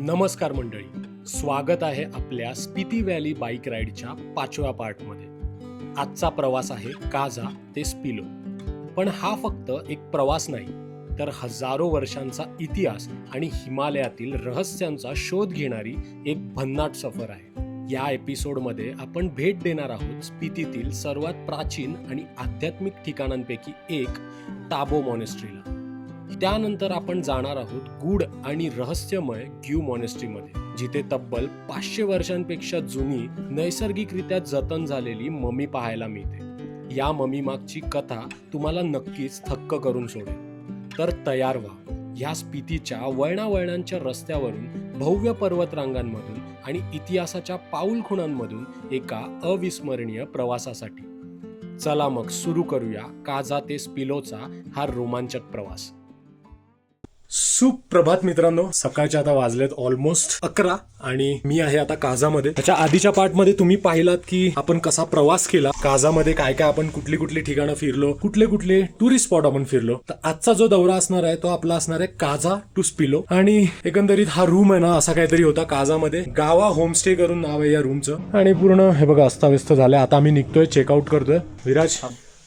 नमस्कार मंडळी, स्वागत आहे आपल्या स्पिती व्हॅली बाईक राईडच्या 5व्या पार्टमध्ये. आजचा प्रवास आहे काझा ते स्पिलो. पण हा फक्त एक प्रवास नाही, तर हजारो वर्षांचा इतिहास आणि हिमालयातील रहस्यांचा शोध घेणारी एक भन्नाट सफर आहे. या एपिसोडमध्ये आपण भेट देणार आहोत स्पितीतील सर्वात प्राचीन आणि आध्यात्मिक ठिकाणांपैकी एक टाबो मॉनेस्ट्रीला. त्यानंतर आपण जाणार आहोत गूढ आणि रहस्यमय ग्यू मॉनेस्ट्रीमध्ये, जिथे तब्बल 500 वर्षांपेक्षा जुनी नैसर्गिकरित्या जतन झालेली ममी पाहायला मिळते. या ममी मागची कथा तुम्हाला नक्कीच थक्क करून सोडेल. तर तयार व्हा या स्पितीच्या वळणावळणांच्या रस्त्यावरून, भव्य पर्वतरांगांमधून आणि इतिहासाच्या पाऊलखुणांमधून एका अविस्मरणीय प्रवासासाठी. चला मग सुरू करूया काझा ते स्पिलोचा हा रोमांचक प्रवास. सुप्रभात मित्रांनो, सकाळच्या आता वाजलेत ऑलमोस्ट 11 आणि मी आहे आता काझामध्ये. त्याच्या आधीच्या पार्टमध्ये तुम्ही पाहिलात की आपण कसा प्रवास केला काझामध्ये, काय काय आपण कुठली ठिकाणं फिरलो, कुठले टुरिस्ट स्पॉट आपण फिरलो. तर आजचा जो दौरा असणार आहे तो आपला असणार आहे काझा टू स्पिलो. आणि एकंदरीत हा रूम आहे ना असा काहीतरी होता काझामध्ये. गावा होमस्टे करून नाव आहे या रूमचं. आणि पूर्ण हे बघा अस्ताव्यस्त झालंय. आता आम्ही निघतोय, चेकआउट करतोय. विराज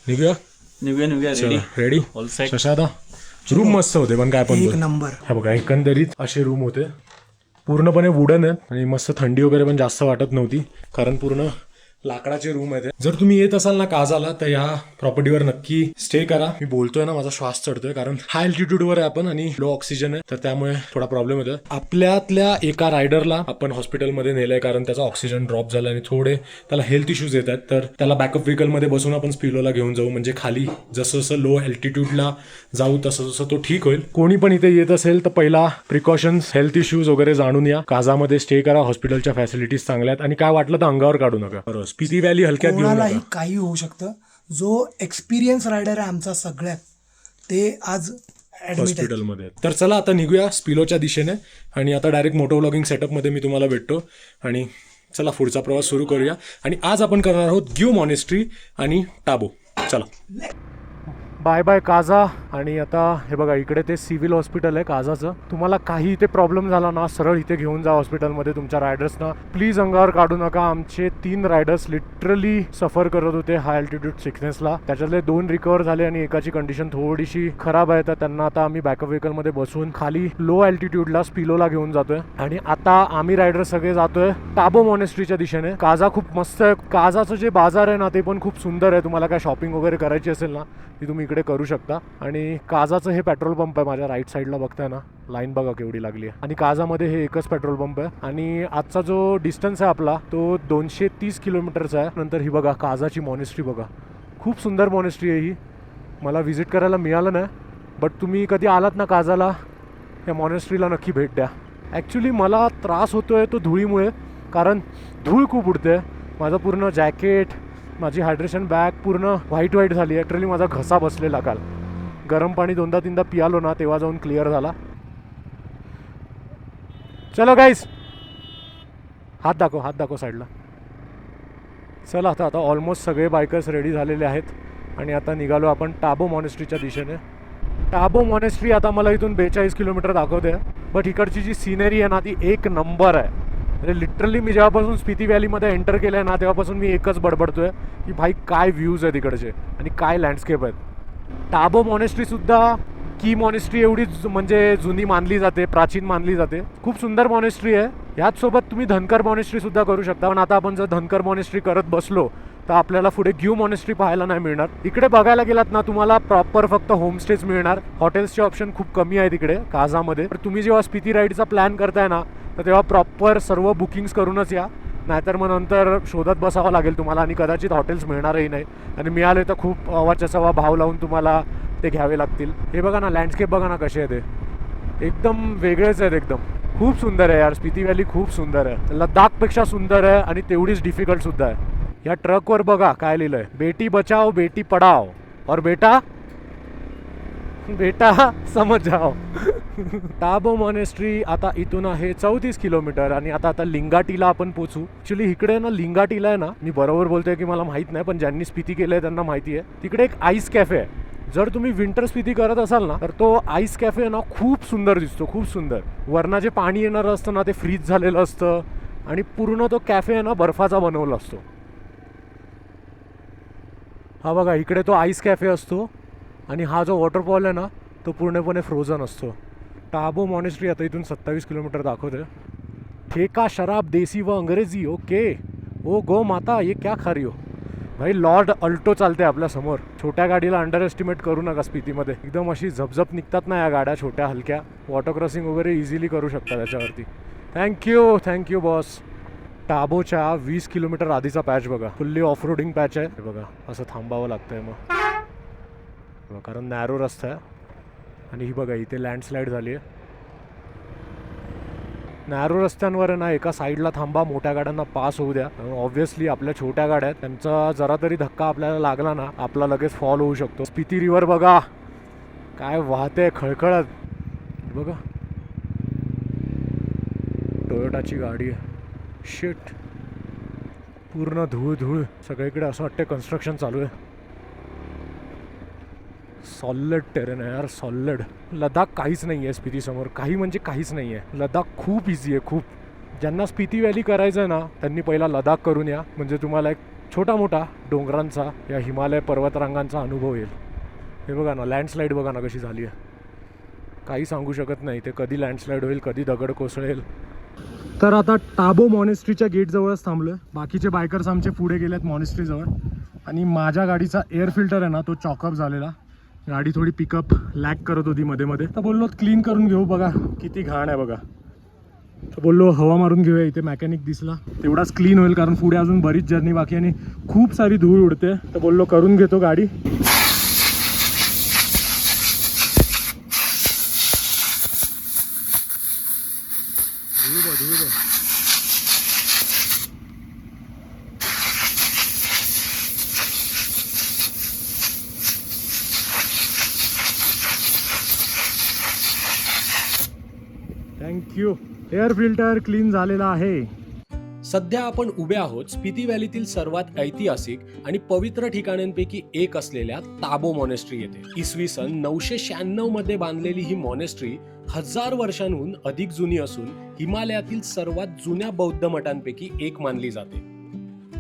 निघूया रेडी. शशादा रूम मस्त होते पण काय पण एक नंबर. हे बघा एकंदरीत असे रूम होते, पूर्णपणे वुडन आहेत आणि मस्त थंडी वगैरे पण जास्त वाटत नव्हती कारण पूर्ण लाकडाचे रूम आहेत. जर तुम्ही येत असाल ना काझाला तर या प्रॉपर्टीवर नक्की स्टे करा. मी बोलतोय ना माझा श्वास चढतोय कारण हाय अल्टिट्यूडवर आहे आपण आणि लो ऑक्सिजन आहे, तर त्यामुळे थोडा प्रॉब्लेम होतो. आपल्यातल्या एका रायडरला आपण हॉस्पिटलमध्ये नेलंय कारण त्याचा ऑक्सिजन ड्रॉप झाला आणि थोडे त्याला हेल्थ इश्यूज येत आहेत. तर त्याला बॅकअप व्हेकलमध्ये बसून आपण स्पिलोला घेऊन जाऊ, म्हणजे खाली जसं जसं लो अल्टिट्यूडला जाऊ तसं जसं तो ठीक होईल. कोणी पण इथे येत असेल तर पहिला प्रिकॉशन्स, हेल्थ इश्यूज वगैरे जाणून या. काझामध्ये स्टे करा, हॉस्पिटलच्या फॅसिलिटीज चांगल्या आहेत आणि काय वाटलं तर अंगावर काढू नका. बरोबर, स्पिती व्हॅली हलक्यात घेऊन कोणालाही नका. काही होऊ शकतं. जो एक्सपिरियन्स रायडर आहे आमचा सगळ्यात, ते आज ऍडमिट आहे हॉस्पिटलमध्ये. तर चला आता निघूया स्पिलोच्या दिशेने आणि आता डायरेक्ट मोटो व्लॉगिंग सेटअपमध्ये मी तुम्हाला भेटतो आणि चला पुढचा प्रवास सुरू करूया. आणि आज आपण करणार आहोत ग्यू मॉनेस्ट्री आणि टाबो. चला बाय बाय काझा. आणि आता हे बघा इकडे ते सिव्हिल हॉस्पिटल आहे काझाचं. तुम्हाला काही इथे प्रॉब्लेम झाला ना सरळ इथे घेऊन जा हॉस्पिटलमध्ये तुमच्या रायडर्सना. प्लीज अंगावर काढू नका. आमचे 3 रायडर्स लिटरली सफर करत होते हाय अल्टिट्यूड सिकनेसला. त्याच्यातले 2 रिकवर झाले आणि एकाची कंडिशन थोडीशी खराब आहे, तर त्यांना आता आम्ही बॅकअप व्हेकलमध्ये बसून खाली लो अल्टिट्यूडला स्पिलोला घेऊन जातोय. आणि आता आम्ही रायडर सगळे जातोय टाबो मॉनेस्ट्रीच्या दिशेने. काझा खूप मस्त आहे. काझाचं जे बाजार आहे ना ते पण खूप सुंदर आहे. तुम्हाला काय शॉपिंग वगैरे करायची असेल ना ती तुम्ही इकडे करू शकता. आणि काझाचं हे पेट्रोल पंप आहे, माझ्या राईट साईडला बघताय ना, लाईन बघा केवढी लागली आहे. आणि काझामध्ये हे एकच पेट्रोल पंप आहे. आणि आजचा जो डिस्टन्स आहे आपला तो 230 किलोमीटरचा आहे. नंतर ही बघा काझाची मॉनेस्ट्री बघा, खूप सुंदर मॉनेस्ट्री आहे ही. मला व्हिजिट करायला मिळालं नाही, बट तुम्ही कधी आलात ना काझाला या मॉनेस्ट्रीला नक्की भेट द्या. ॲक्च्युली मला त्रास होतोय तो धुळीमुळे, कारण धूळ खूप उडते. माझं पूर्ण जॅकेट, माझी हायड्रेशन बॅग पूर्ण व्हाईट झाली आहे. ॲक्च्युली माझा घसा बसलेला काल. गरम पाणी 2-3दा पियालो ना तेव्हा जाऊन क्लिअर झाला. चलो गाईस, हात दाखव साईडला. चला आता ऑलमोस्ट सगळे बायकर्स रेडी झालेले आहेत आणि आता निघालो आपण टाबो मॉनेस्ट्रीच्या दिशेने. टाबो मॉनेस्ट्री आता मला इथून 42 किलोमीटर दाखवते, बट इकडची जी सिनेरी आहे ना ती एक नंबर आहे. म्हणजे लिटरली मी जेव्हापासून स्पिती व्हॅलीमध्ये एंटर केलं आहे ना तेव्हापासून मी एकच बडबडतोय की भाई काय व्ह्यूज आहेत इकडचे आणि काय लँडस्केप आहेत. टाबो मॉनेस्ट्रीसुद्धा की मॉनेस्ट्री एवढीच म्हणजे जुनी मानली जाते, प्राचीन मानली जाते. खूप सुंदर मॉनेस्ट्री आहे. याचसोबत तुम्ही धनकर मॉनेस्ट्रीसुद्धा करू शकता. पण आता आपण जर धनकर मॉनेस्ट्री करत बसलो तर आपल्याला पुढे ग्यू मॉनेस्ट्री पाहायला नाही मिळणार. इकडे बघायला गेलात ना तुम्हाला प्रॉपर फक्त होमस्टेज मिळणार. हॉटेल्सचे ऑप्शन खूप कमी आहेत इकडे काझामध्ये. तर तुम्ही जेव्हा स्पिती राईडचा प्लॅन करताय ना तर तेव्हा प्रॉपर सर्व बुकिंग्स करूनच या, नाहीतर मग नंतर शोधत बसावं लागेल तुम्हाला आणि कदाचित हॉटेल्स मिळणारही नाही. आणि मिळाले तर खूप अवाच्या भाव लावून तुम्हाला ते घ्यावे लागतील. हे बघा ना, लँडस्केप बघा ना कसे आहे ते, एकदम वेगळेच आहेत एकदम. खूप सुंदर आहे यार, स्पिती व्हॅली खूप सुंदर आहे. लद्दाखपेक्षा सुंदर आहे आणि तेवढीच डिफिकल्ट सुद्धा आहे. या ट्रकवर बघा काय लिहिलं आहे, बेटी बचाओ बेटी पढाओ और बेटा समज जाओ. टाबो मॉनेस्ट्री आता इथून आहे 34 किलोमीटर आणि आता लिंगाटीला आपण पोचू. ॲक्च्युली इकडे ना लिंगाटीला आहे ना, मी बरोबर बोलतोय की मला माहीत नाही, पण ज्यांनी स्पिती केलं आहे त्यांना माहिती आहे. तिकडे एक आईस कॅफे आहे जर तुम्ही विंटर स्पिती करत असाल ना तर तो आईस कॅफे ना खूप सुंदर दिसतो, खूप सुंदर. वरनं जे पाणी येणारं असतं ना ते फ्रीज झालेलं असतं आणि पूर्ण तो कॅफे आहे ना बर्फाचा बनवला असतो. हा बघा इकडे तो आईस कॅफे असतो आणि हा जो वॉटरफॉल आहे ना तो पूर्णपणे फ्रोझन असतो. टाबो मॉनेस्ट्री आता इथून 27 किलोमीटर दाखवते. ठेका शराब देसी व अंग्रेजी. ओके. ओ गो माता ये क्या खा रही हो भाई. लॉर्ड अल्टो चालते आपल्या समोर. छोट्या गाडीला अंडर एस्टिमेट करू नका स्पितीमध्ये. एकदम अशी झपझप निघतात ना या गाड्या छोट्या हलक्या. वॉटर क्रॉसिंग वगैरे इझिली करू शकता त्याच्यावरती. Thank you boss. टाबोच्या 20 किलोमीटर आधीचा पॅच बघा. फुल्ली ऑफ रोडिंग पॅच आहे. हे बघा असं थांबावं लागतंय मग कारण नॅरो रस्ता आहे. आणि ही बघा इथे लँडस्लाईड झाली आहे. नॅरो रस्त्यांवर ना एका साईडला थांबा, मोठ्या गाड्यांना पास होऊ द्या. ऑब्व्हियसली आपल्या छोट्या गाड्या आहेत त्यांचा जरा तरी धक्का आपल्याला लागला ना आपला लगेच फॉल होऊ शकतो. स्पिती रिव्हर बघा काय वाहते खळखळत. बघा टोयोटाची गाडी आहे. शिट पूर्ण धूळ सगळीकडे. असं वाटतं कन्स्ट्रक्शन चालू आहे. सॉलिड टेरेन आहे यार, सॉलिड. लडाख काहीच नाही आहे स्पिती समोर. काही म्हणजे काहीच नाही आहे. लडाख खूप इझी आहे खूप. ज्यांना स्पिती व्हॅली करायचं आहे ना त्यांनी पहिला लडाख करून या. म्हणजे तुम्हाला एक छोटा मोठा डोंगरांचा या हिमालय पर्वतरांगांचा अनुभव येईल. हे बघा ना लँडस्लाईड बघा ना कशी झाली आहे. काही सांगू शकत नाही ते कधी लँडस्लाईड होईल, कधी दगड कोसळेल. तर आता टाबो मॉनेस्ट्रीच्या गेटजवळच थांबलो आहे. बाकीचे बायकर्स आमचे पुढे गेलेत मॉनेस्ट्रीजवळ. आणि माझ्या गाडीचा एअर फिल्टर आहे ना तो चॉकअप झालेला. गाडी थोडी पिकअप लॅग करत होती मध्ये तर बोललो क्लीन करून घेऊ. बघा किती घाण आहे बघा. तर बोललो हवा मारून घेऊया. इथे मॅकॅनिक दिसला तेवढाच क्लीन होईल कारण पुढे अजून बरीच जर्नी बाकी आणि खूप सारी धूळ उडते. तर बोललो करून घेतो गाडी. थँक्यू. एअर फिल्टर क्लीन झालेला आहे. सध्या आपण उभे आहोत स्पिती व्हॅलीतील सर्वात ऐतिहासिक आणि पवित्र ठिकाणांपैकी एक असलेल्या टाबो मॉनेस्ट्री येथे. इसवी सन 996 मध्ये बांधलेली ही मॉनेस्ट्री 1000 वर्षांहून अधिक जुनी असून हिमालयातील सर्वात जुन्या बौद्ध मठांपैकी एक मानली जाते.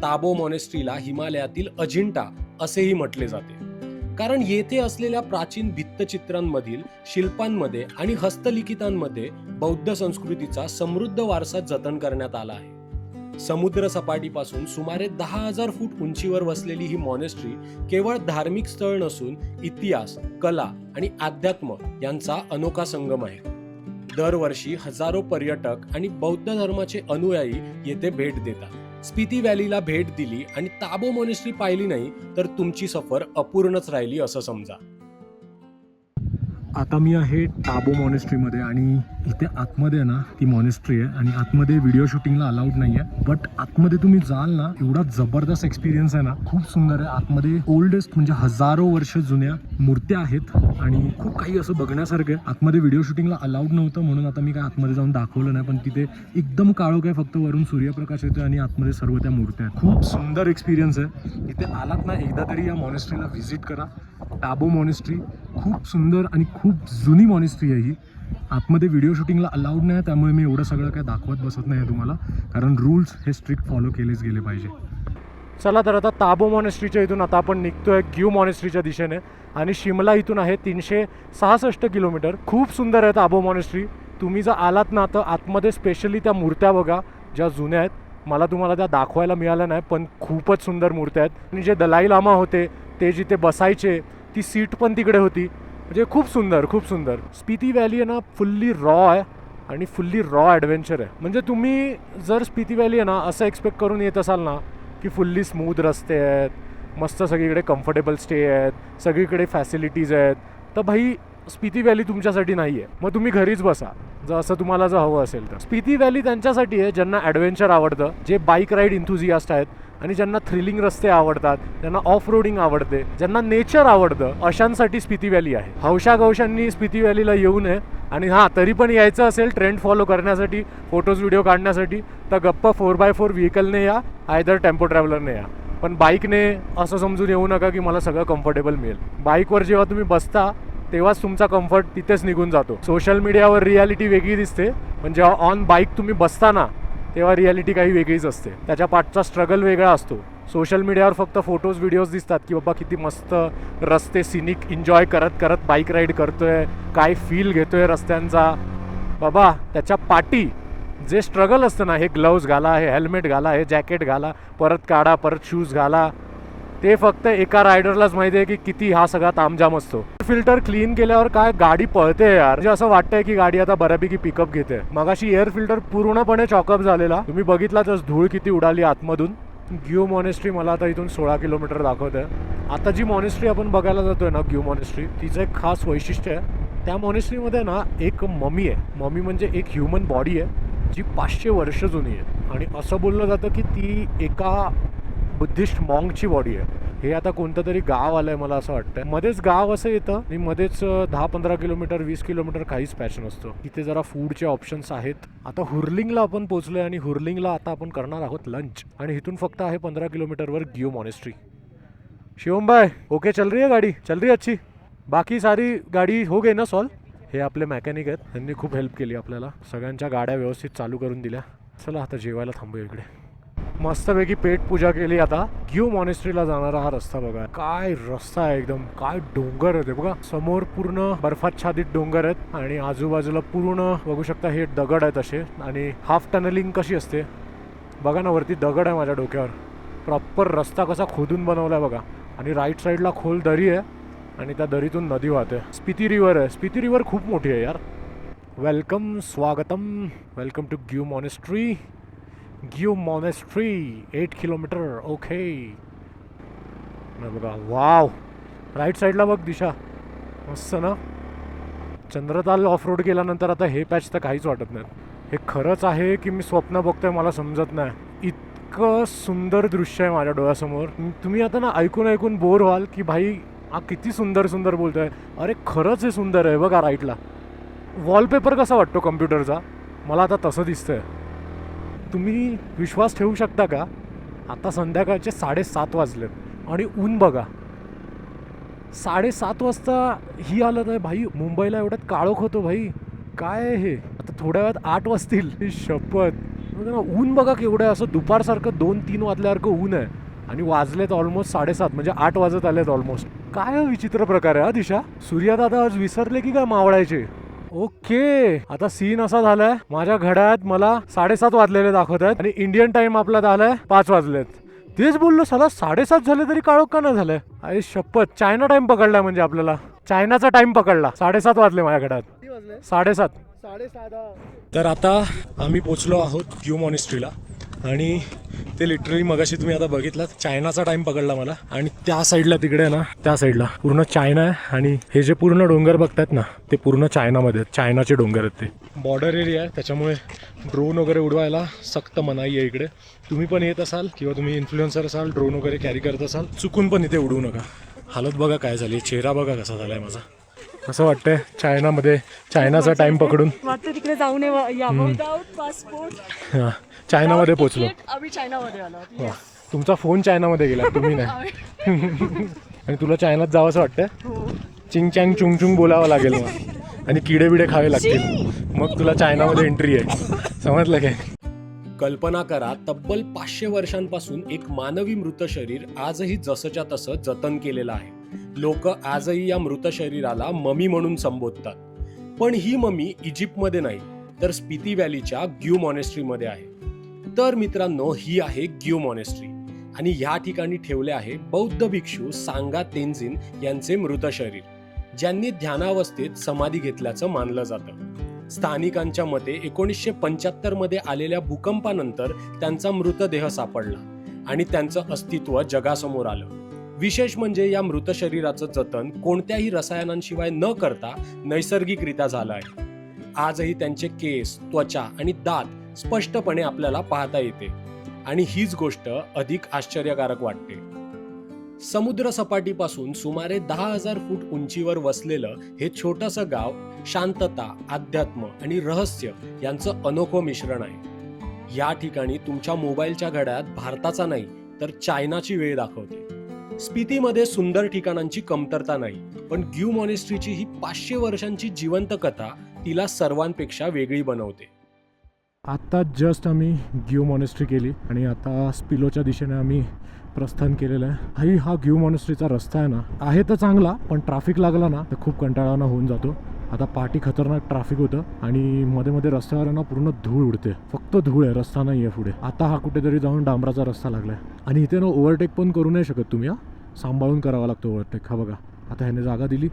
टाबो मॉनेस्ट्रीला हिमालयातील अजिंठा असेही म्हटले जाते कारण येथे असलेल्या प्राचीन भित्तचित्रांमधील शिल्पांमध्ये आणि हस्तलिखितांमध्ये बौद्ध संस्कृतीचा समृद्ध वारसा जतन करण्यात आला आहे. समुद्र सपाटीपासून सुमारे 10,000 फूट उंचीवर वसलेली ही मॉनेस्ट्री केवळ धार्मिक स्थळ नसून इतिहास, कला आणि अध्यात्म यांचा अनोखा संगम आहे. दरवर्षी हजारो पर्यटक आणि बौद्ध धर्माचे अनुयायी येथे भेट देतात. स्पिती व्हॅलीला भेट दिली आणि टाबो मॉनेस्ट्री पाहिली नाही तर तुमची सफर अपूर्णच राहिली असं समजा. आता मी आहे टाबो मॉनेस्ट्रीमध्ये आणि इथे आतमध्ये ना ती मॉनेस्ट्री आहे आणि आतमध्ये व्हिडिओ शूटिंगला अलाउड नाही आहे. बट आतमध्ये तुम्ही जाल ना एवढा जबरदस्त एक्सपिरियन्स आहे ना. खूप सुंदर आहे. आतमध्ये ओल्डेस्ट म्हणजे हजारो वर्ष जुन्या मूर्त्या आहेत आणि खूप काही असं बघण्यासारखं आहे. आतमध्ये व्हिडिओ शूटिंगला अलाउड नव्हतं म्हणून आता मी काय आतमध्ये जाऊन दाखवलं नाही. पण तिथे एकदम काळोख आहे, फक्त वरून सूर्यप्रकाश येतो आणि आतमध्ये सर्व त्या मूर्त्या आहेत. खूप सुंदर एक्सपिरियन्स आहे. इथे आलात ना एकदा तरी या मॉनेस्ट्रीला व्हिजिट करा. टाबो मॉनेस्ट्री खूप सुंदर आणि खूप जुनी मॉनेस्ट्री आहे ही. आतमध्ये व्हिडिओ शूटिंगला अलाउड नाही त्यामुळे मी एवढं सगळं काय दाखवत बसत नाही तुम्हाला कारण रूल्स हे स्ट्रिक्ट फॉलो केलेच गेले पाहिजे. चला तर आता टाबो मॉनेस्ट्रीच्या इथून आता आपण निघतोय ग्यू मॉनेस्ट्रीच्या दिशेने आणि शिमला इथून आहे 366 किलोमीटर. खूप सुंदर आहे टाबो मॉनेस्ट्री. तुम्ही जर आलात ना तर आतमध्ये स्पेशली त्या मूर्त्या बघा ज्या जुन्या आहेत. मला तुम्हाला त्या दाखवायला मिळाल्या नाही पण खूपच सुंदर मूर्त्या आहेत. आणि जे दलाई लामा होते ते जिथे बसायचे ती सीट पण तिकडे होती. म्हणजे खूप सुंदर खूप सुंदर. स्पिती व्हॅली आहे ना फुल्ली रॉ आहे आणि फुल्ली रॉ ॲडव्हेंचर आहे. म्हणजे तुम्ही जर स्पिती व्हॅली आहे ना असं एक्सपेक्ट करून येत असाल ना की फुल्ली स्मूथ रस्ते आहेत, मस्त सगळीकडे कम्फर्टेबल स्टे आहेत, सगळीकडे फॅसिलिटीज आहेत, तर भाई स्पिती व्हॅली तुमच्यासाठी नाही आहे. मग तुम्ही घरीच बसा जर असं तुम्हाला जर हवं असेल तर. स्पिती व्हॅली त्यांच्यासाठी आहे ज्यांना ॲडव्हेंचर आवडतं, जे बाईक राईड इंथुझियास्ट आहेत आणि ज्यांना थ्रिलिंग रस्ते आवडतात, ज्यांना ऑफ रोडिंग आवडते, ज्यांना नेचर आवडतं अशांसाठी स्पिती व्हॅली आहे. हौशागौशांनी स्पिती व्हॅलीला येऊ नये. आणि हां तरी पण यायचं असेल ट्रेंड फॉलो करण्यासाठी, फोटोज व्हिडिओ काढण्यासाठी तर गप्प 4x4 व्हेकलने या, आयदर टेम्पो ट्रॅव्हलरने या. पण बाईकने असं समजून येऊ नका की मला सगळं कम्फर्टेबल मिळेल. बाईकवर जेव्हा तुम्ही बसता तेव्हाच तुमचा कम्फर्ट तिथेच निघून जातो. सोशल मीडियावर रियालिटी वेगळी दिसते, पण जेव्हा ऑन बाईक तुम्ही बसता ना तेव्हा रियालिटी काही वेगळीच असते. त्याच्या पाठचा स्ट्रगल वेगळा असतो. सोशल मीडियावर फक्त फोटोज व्हिडिओज दिसतात की बाबा किती मस्त रस्ते सिनिक एन्जॉय करत करत बाईक राईड करतोय, काय फील घेतोय रस्त्यांचा. बाबा त्याच्या पाठी जे स्ट्रगल असतं ना, हे ग्लव्ज घाला, हे हेल्मेट घाला, हे जॅकेट घाला, परत काढा, परत शूज घाला, ते फक्त एका रायडरलाच माहिती आहे की किती हा सगळा तामझाम असतो. फिल्टर क्लीन केल्यावर काय गाडी पळते यार, म्हणजे असं वाटतंय की गाडी आता बऱ्यापैकी पिकअप घेते. मगाशी एअर फिल्टर पूर्णपणे चॉकअप झालेला, तुम्ही बघितलाच धूळ किती उडाली आतमधून. ग्यू मॉनेस्ट्री मला आता इथून 16 किलोमीटर दाखवतंय. आता जी मॉनेस्ट्री आपण बघायला जातोय ना, ग्यू मॉनेस्ट्री, तिचं एक खास वैशिष्ट्य आहे. त्या मॉनेस्ट्रीमध्ये ना एक ममी आहे. ममी म्हणजे एक ह्युमन बॉडी आहे जी 500 वर्ष जुनी आहे. आणि असं बोललं जातं की ती एका बुद्धिस्ट मॉंगची बॉडी आहे. हे आता कोणतं तरी गाव आलंय मला असं वाटतं. मध्येच गाव असं येतं आणि मध्येच 10-15 किलोमीटर 20 किलोमीटर काहीच पॅच नसतो. इथे जरा फूडचे ऑप्शन्स आहेत. आता हुर्लिंगला आपण पोहोचलोय आणि हुर्लिंगला आता आपण करणार आहोत लंच. आणि इथून फक्त आहे 15 किलोमीटरवर ग्यू मॉनेस्ट्री. शिवम भाई, ओके चल रही है गाडी? चल रही अच्छी? बाकी सारी गाडी हो गई ना सॉल्व? हे आपले मॅकॅनिक आहेत, त्यांनी खूप हेल्प केली आपल्याला. सगळ्यांच्या गाड्या व्यवस्थित चालू करून दिल्या. चला आता जेवायला थांबूया इकडे. मस्तपैकी पेट पूजा केली. आता ग्यू मॉनेस्ट्रीला जाणारा हा रस्ता बघा, काय रस्ता आहे एकदम. काय डोंगर आहे बघा, समोर पूर्ण बर्फाच्छादित डोंगर आहेत आणि आजूबाजूला पूर्ण बघू शकता हे दगड आहेत असे. आणि हाफ टनलिंग कशी असते बघा ना, वरती दगड आहे माझ्या डोक्यावर. प्रॉपर रस्ता कसा खोदून बनवलाय बघा. आणि राईट साईडला खोल दरी आहे आणि त्या दरीतून नदी वाहते. स्पिती रिव्हर आहे. स्पिती रिव्हर खूप मोठी आहे यार. वेलकम, स्वागतम, welcome to Gue monastery. Gue monastery 8 kilometre. Okay बघा, वाव, राईट साईडला बघ दिशा, मस्त ना. चंद्रताल ऑफ रोड केल्यानंतर आता हे पॅच तर काहीच वाटत नाही. हे खरंच आहे की मी स्वप्न बघतोय मला समजत नाही. इतकं सुंदर दृश्य आहे माझ्या डोळ्यासमोर. तुम्ही आता ना ऐकून ऐकून बोर व्हाल की भाई हा किती सुंदर सुंदर बोलतोय. अरे खरंच हे सुंदर आहे. बघा राईटला वॉलपेपर कसा वाटतो कम्प्युटरचा, मला आता तसं दिसतंय. तुम्ही विश्वास ठेवू शकता का, आता संध्याकाळचे 7:30 वाजलेत आणि ऊन बघा. 7:30 वाजता ही हालत आहे भाई. मुंबईला एवढ्यात काळोख होतो भाई, काय आहे हे. आता थोड्या वेळात 8 वाजतील. ही शपथ. ऊन बघा केवढं आहे, असं दुपारसारखं 2-3 वाजल्यासारखं ऊन आहे आणि वाजलेत ऑलमोस्ट 7:30, म्हणजे 8 वाजत आलेत ऑलमोस्ट. काय विचित्र प्रकार आहे हा दिशा. सूर्यदादा आज विसरले की काय मावळायचे. ओके, आता सीन असा झालाय, माझ्या घड्याळात मला 7:30 वाजलेले दाखवत आहेत आणि इंडियन टाइम आपला झालाय 5 वाजलेत. तेच बोललो, साला 7:30 झाले तरी काळोख का नाही झालंय. अरे शपथ, चायना टाइम पकडला म्हणजे आपल्याला, चायनाचा टाइम पकडला. 7:30 वाजले माझ्या घड्याळात. 7:30. तर आता आम्ही पोचलो आहोत ग्यू मॉनेस्ट्रीला आणि ते लिटरली मगाशी तुम्ही आता बघितलात, चायनाचा टाइम पकडला मला. आणि त्या साईडला तिकडे आहे ना, त्या साईडला पूर्ण चायना आहे आणि हे जे पूर्ण डोंगर बघतात ना ते पूर्ण चायनामध्ये आहेत. चायनाचे डोंगर आहेत ते. बॉर्डर एरिया आहे त्याच्यामुळे ड्रोन वगैरे उडवायला सक्त मनाई आहे इकडे. तुम्ही पण येत असाल किंवा तुम्ही इन्फ्लुएन्सर असाल, ड्रोन वगैरे कॅरी करत असाल, चुकून पण इथे उडवू नका. हालत बघा काय झाली, चेहरा बघा कसा झालाय माझा. असं वाटतंय चायनामध्ये चायनाचा टाइम पकडून वाटतं तिकडे जाऊन विदाउट पासपोर्ट. हां, चायनामध्ये पोचलो. आम्ही चायनामध्ये आलो. वा, तुमचा फोन चायनामध्ये गेला, तुम्ही नाही. आणि तुला चायनात जावंसं वाटतं. चिंग चँग चुंग चुंग बोलावं लागेल मग आणि किडे बिडे खावे लागतील, मग तुला चायनामध्ये एंट्री आहे. समजलं काय. कल्पना करा, तब्बल 500 वर्षांपासून एक मानवी मृत शरीर आजही जसंच्या तसं जतन केलेलं आहे. लोक आजही या मृत शरीराला ममी म्हणून संबोधतात. पण ही ममी इजिप्तमध्ये नाही तर स्पिती व्हॅलीच्या ग्यू मॉनेस्ट्रीमध्ये आहे. तर मित्रांनो, ही आहे ग्यू मॉनेस्ट्री आणि या ठिकाणी ठेवले आहे बौद्ध भिक्षू सांगा तेन्झिन यांचे मृत शरीर, ज्यांनी ध्यानावस्थेत समाधी घेतल्याचं मानलं जातं. स्थानिकांच्या मते 1975 मध्ये आलेल्या भूकंपानंतर त्यांचा मृतदेह सापडला आणि त्यांचं अस्तित्व जगासमोर आलं. विशेष म्हणजे या मृत शरीराचं जतन कोणत्याही रसायनांशिवाय न करता नैसर्गिकरित्या झालं आहे. आजही त्यांचे केस, त्वचा आणि दात स्पष्टपणे आपल्याला पाहता येते आणि हीच गोष्ट अधिक आश्चर्यकारक वाटते. समुद्र सपाटीपासून सुमारे 10,000 फूट उंचीवर वसलेलं हे छोटंसं गाव शांतता, अध्यात्म आणि रहस्य यांचं अनोखं मिश्रण आहे. या ठिकाणी तुमच्या मोबाईलच्या घड्याळात भारताचा नाही तर चायनाची वेळ दाखवते. स्पितीमध्ये सुंदर ठिकाणांची कमतरता नाही, पण ग्यू मॉनेस्ट्रीची ही 500 वर्षांची जिवंत कथा तिला सर्वांपेक्षा वेगळी बनवते. आत्ता जस्ट आम्ही ग्यू मॉनेस्ट्री केली आणि आता स्पिलोच्या दिशेने आम्ही प्रस्थान केलेलं आहे. हा ग्यू मॉनेस्ट्रीचा रस्ता आहे ना, आहे तर चांगला, पण ट्रॅफिक लागला ना तर खूप कंटाळाना होऊन जातो. आता पाठी खतरनाक ट्रॅफिक होतं आणि मध्ये मध्ये रस्त्यावर ना पूर्ण धूळ उडते, फक्त धूळ आहे, रस्ता नाही आहे पुढे. आता हा कुठेतरी जाऊन डांबराचा रस्ता लागलाय आणि इथे ना ओव्हरटेक पण करू नाही शकत तुम्ही, सांभाळून करावा लागतो ओव्हरटेक. हा बघा, आता ह्याने जागा दिली,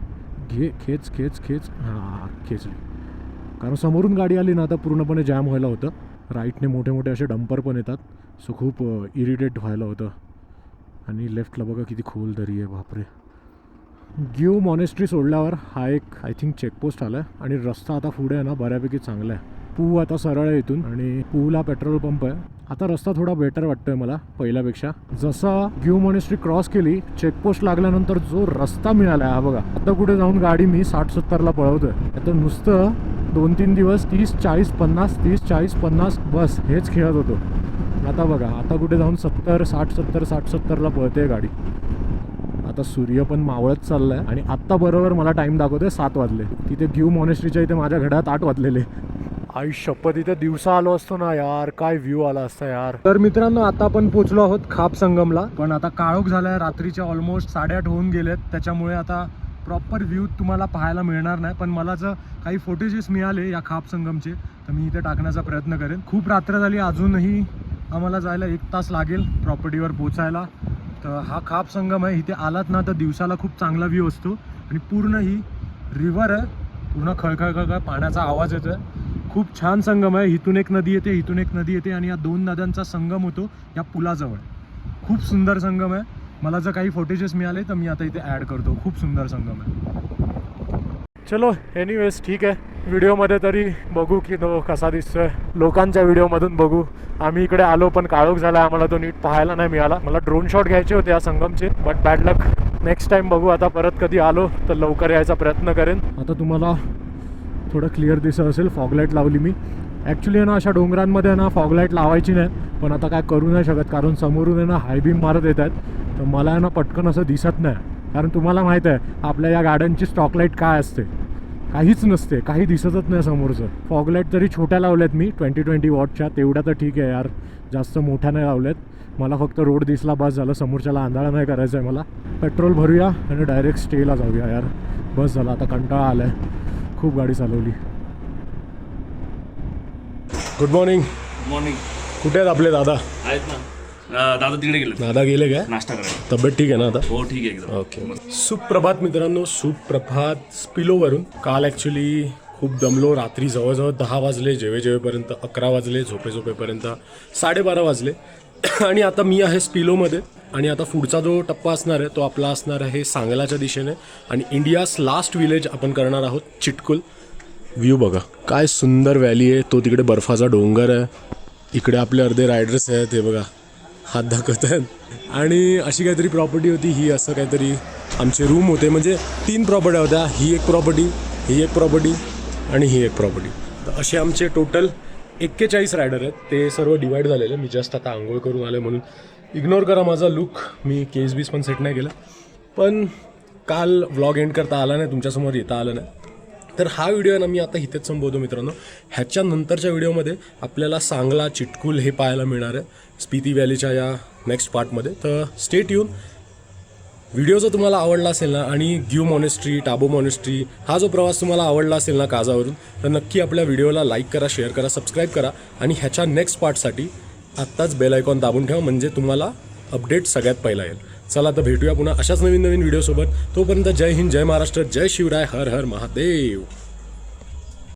घे खेच खेच खेच, हां खेचली, कारण समोरून गाडी आली ना आता पूर्णपणे जॅम व्हायला होतं. राईटने मोठे मोठे असे डंपर पण येतात, सो खूप इरिटेट व्हायला होतं. आणि लेफ्टला बघा किती खोल दरी आहे, बापरे. ग्यू मॉनेस्ट्री सोडल्यावर हा एक आय थिंक चेकपोस्ट आला आहे आणि रस्ता आता पुढे आहे ना बऱ्यापैकी चांगला आहे. पू आता सरळ आहे इथून आणि पूला पेट्रोल पंप आहे. आता रस्ता थोडा बेटर वाटतोय मला पहिल्यापेक्षा. जसा ग्यू मॉनेस्ट्री क्रॉस केली, चेकपोस्ट लागल्यानंतर जो रस्ता मिळाला हा बघा. आता कुठे जाऊन गाडी मी 60-70ला पळवतोय. आता नुसतं 2-3 दिवस 30-40-50 30-40-50 बस हेच खेळत होतो. आता बघा, आता कुठे जाऊन 70-60-70-60-70ला पळते गाडी. आता सूर्य पण मावळत चाललाय आणि आत्ता बरोबर मला टाइम दाखवतोय 7 वाजले. तिथे ग्यू मॉनेस्ट्रीच्या इथे माझ्या घड्यात 8 वाजलेले. आई शपथ, इथे दिवसा आलो असतो ना यार, काय व्ह्यू आला असता यार. तर मित्रांनो, आता आपण पोहोचलो आहोत खाप संगमला, पण आता काळोख झालाय, रात्रीचे ऑलमोस्ट 8:30 होऊन गेलेत. त्याच्यामुळे आता प्रॉपर व्ह्यू तुम्हाला पाहायला मिळणार नाही, पण मला जर काही फोटेजेस मिळाले या खाप संगमचे तर मी इथे टाकण्याचा प्रयत्न करेन. खूप रात्र झाली, अजूनही आम्हाला जायला 1 तास लागेल प्रॉपर्टीवर पोचायला. तर हा खाप संगम आहे, इथे आलात ना तर दिवसाला खूप चांगला व्ह्यू असतो आणि पूर्ण ही रिव्हर आहे, पूर्ण खळखळ पाण्याचा आवाज येतो आहे. खूप छान संगम आहे. इथून एक नदी येते, इथून एक नदी येते आणि या 2 नद्यांचा संगम होतो या पुलाजवळ. खूप सुंदर संगम आहे. मला जर काही फोटेजेस मिळाले तर मी आता इथे ॲड करतो. खूप सुंदर संगम आहे. चलो एनिवेज ठीक आहे, व्हिडिओमध्ये तरी बघू की तो कसा दिसतोय. लोकांच्या व्हिडिओमधून बघू. आम्ही इकडे आलो पण काळोख झाला, आम्हाला तो नीट पाहायला नाही मिळाला. मला ड्रोन शॉट घ्यायचे होते या संगमचे, but bad luck. Next time बघू. आता परत कधी आलो तर लवकर यायचा प्रयत्न करेन. आता तुम्हाला थोडं क्लिअर दिसत असेल, फॉगलाईट लावली मी. ॲक्च्युली आहे ना अशा डोंगरांमध्ये ना फॉगलाईट लावायची नाही, पण आता काय करू नाही शकत कारण समोरून आहे ना हाय बीम मारत येत आहेत. तर मला आहे ना पटकन असं दिसत नाही, कारण तुम्हाला माहीत आहे आपल्या या गाड्यांची स्टॉकलाईट काय असते, काहीच नसते, काही दिसतच नाही समोरचं. फॉगलाईट तरी छोट्या लावल्यात मी 20-20 वॉटच्या, तेवढ्या तर ठीक आहे यार, जास्त मोठ्या नाही लावल्यात. मला फक्त रोड दिसला बस झालं, समोरच्याला आंधळा नाही करायचं आहे मला. पेट्रोल भरूया आणि डायरेक्ट स्टेला जाऊया यार, बस झालं, आता कंटाळा आला आहे, खूप गाडी चालवली. Good morning. मॉर्निंग. कुठे आहेत आपले दादा? आहेत ना, दादा तिकडे गेले दादा गेले काय? नाश्ता करायला. तब्येत ठीक आहे ना आता? हो ठीक आहे एकदम. ओके. सुप्रभात मित्रांनो, सुप्रभात. स्पिलोवरून काल ॲक्च्युली खूप दमलो. रात्री जवळजवळ 10 वाजले जेवेपर्यंत, 11 वाजले झोपेपर्यंत, 12:30 वाजले. आणि आता मी आहे स्पिलोमध्ये आणि आता पुढचा जो टप्पा असणार आहे तो आपला असणार आहे सांगलाच्या दिशेने आणि इंडियाज लास्ट विलेज आपण करणार आहोत चिटकुल. व्ह्यू बघा काय सुंदर व्हॅली आहे, तो तिकडे बर्फाचा डोंगर आहे, इकडे आपले अर्धे रायडर्स आहेत, हे बघा हात दाखवत आहेत. आणि अशी काहीतरी प्रॉपर्टी होती ही, असं काहीतरी आमचे रूम होते, म्हणजे 3 प्रॉपर्ट्या होत्या, ही एक प्रॉपर्टी, ही एक प्रॉपर्टी आणि ही एक प्रॉपर्टी. तर असे आमचे टोटल 41 रायडर आहेत. ते सर्व डिवाईड झालेले. मी जस्ट आता आंघोळ करून आले म्हणून इग्नोर करा माझा लुक, मी केस बीस पण सेट नाही केलं. पण काल व्लॉग एंड करता आला नाही, तुमच्यासमोर येता आलं नाही, तर हा व्हिडिओ आहे ना मी आता इथेच संपवतो मित्रांनो. ह्याच्यानंतरच्या व्हिडिओमध्ये आपल्याला सांगला चिटकुल हे पाहायला मिळणार आहे स्पिती व्हॅलीच्या या नेक्स्ट पार्टमध्ये. तर स्टे ट्यून. व्हिडिओ जर तुम्हाला आवडला असेल ना आणि ग्यू मॉनेस्ट्री, टाबो मॉनेस्ट्री हा जो प्रवास तुम्हाला आवडला असेल ना काजावरून, तर नक्की आपल्या व्हिडिओला लाईक करा, शेअर करा, सबस्क्राईब करा आणि ह्याच्या नेक्स्ट पार्टसाठी आत्ताच बेल आयकॉन दाबून ठेवा, म्हणजे तुम्हाला अपडेट सगळ्यात पहिला येईल. चला तर भेटूया पुन्हा अशाच नवीन व्हिडिओसोबत. तोपर्यंत जय हिंद, जय महाराष्ट्र, जय शिवराय, हर हर महादेव.